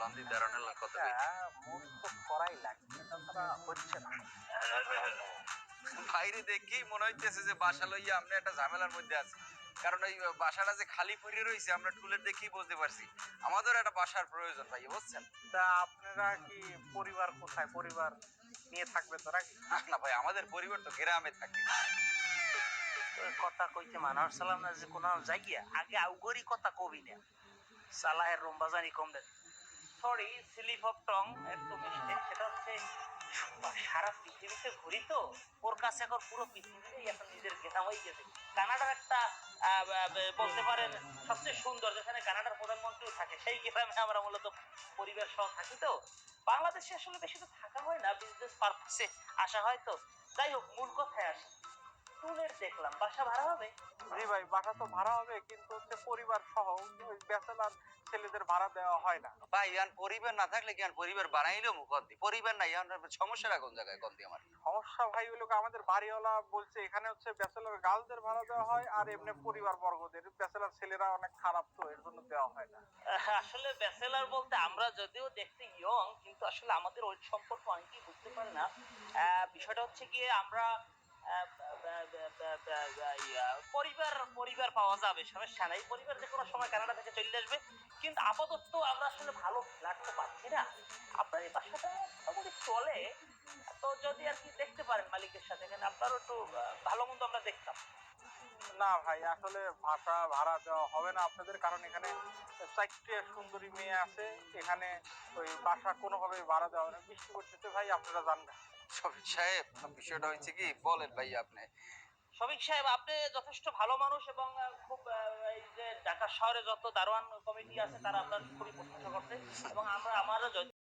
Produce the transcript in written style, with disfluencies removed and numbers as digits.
লন্দি দারণের কথা মুখ তো করাই লাগবে, তাছাড়া হচ্ছে না। বাইরে দেখি মনে হইতেছে যে বাসা লইয়া আপনি একটা ঝামেলার মধ্যে আছি। কারণ ওই বাসাটা যে খালি পড়ে রয়েছে আমরা টুলের দেখেই বুঝতে পারছি আমাদের একটা বাসার প্রয়োজন ভাই, বুঝছেন? তা আপনারা কি পরিবার কোথায়? পরিবার নিয়ে থাকবে তো নাকি? না ভাই, আমাদের পরিবার তো গ্রামে থাকে। ওই কথা কইতে মানার সালাম না যে কোনো জায়গা আগে আউগরি কথা কবি না, সালাহের রম্বাজানি কম দেন। সরি, স্লিপ অফ টং, একটু মিস্টেক। সেটা হচ্ছে সারা পৃথিবীতে ঘুরি তো, ওর কাছে এখন পুরো পৃথিবীটাই এখন নিজের গ্রাম হয়ে গেছে। কানাডার একটা বলতে পারেন সবচেয়ে সুন্দর, যেখানে কানাডার প্রধানমন্ত্রীও থাকে, সেই গ্রামে আমরা মূলত পরিবার সহ থাকি। তো বাংলাদেশে আসলে বেশি তো থাকা হয় না, বিজনেস পারপাসে আসা হয়। তো যাই হোক, মূল কথায় আসি। টুলের দেখলাম বাসা ভাড়া হবে। জি ভাই, বাসা তো ভাড়া হবে, কিন্তু হচ্ছে পরিবার সহ, ওই ব্যাচেলর ছেলেদের ভাড়া দেওয়া হয় না। ভাই ইয়ান পরিবার না থাকলে কি আর পরিবার বানাইলো মুখদি পরিবার নাই, ইয়ান সমস্যাটা কোন জায়গায় কোন দি আমার? সমস্যা ভাই হলো আমাদের বাড়িওয়ালা বলছে এখানে হচ্ছে ব্যাচেলর গার্লদের ভাড়া দেওয়া হয়, আর এমনি পরিবার বর্গদের। ব্যাচেলর ছেলেরা অনেক খারাপ, তো এর জন্য দেওয়া হয় না। আসলে ব্যাচেলর বলতে আমরা যদিও দেখতে ইয়ং, কিন্তু আসলে আমাদের ওই সম্পর্কে অনেকেই বুঝতে পারে না। বিষয়টা হচ্ছে গিয়ে আমরা পরিবার পরিবার পাওয়া যাবে, সমস্যা নাই। পরিবার যে কোনো সময় কানাডা থেকে চলে আসবে, কিন্তু আপাতত আমরা আসলে ভালো ফ্ল্যাট তো পাচ্ছি না। আপনার এই বাসাটা মোটামুটি চলে, তো যদি আর কি দেখতে পারেন মালিকের সাথে, এখানে আপনারও একটু ভালো মন্দ আমরা দেখতাম। না ভাই, আসলে বাসা ভাড়া দেওয়া হবে না আপনাদের, কারণ এখানে 4টে সুন্দরী মেয়ে আছে। এখানে ওই বাসা কোনোভাবে ভাড়া দেওয়া হবে না। বৃষ্টি পড়তেছে ভাই, আপনারা যান না। শফিক সাহেব, বিষয়টা হচ্ছে কি বলেন ভাই আপনি। শফিক সাহেব, আপনি যথেষ্ট ভালো মানুষ, এবং খুব এই যে ঢাকা শহরে যত দারোয়ান কমিটি আছে তারা আপনার খুবই প্রশংসা করছে, এবং আমারও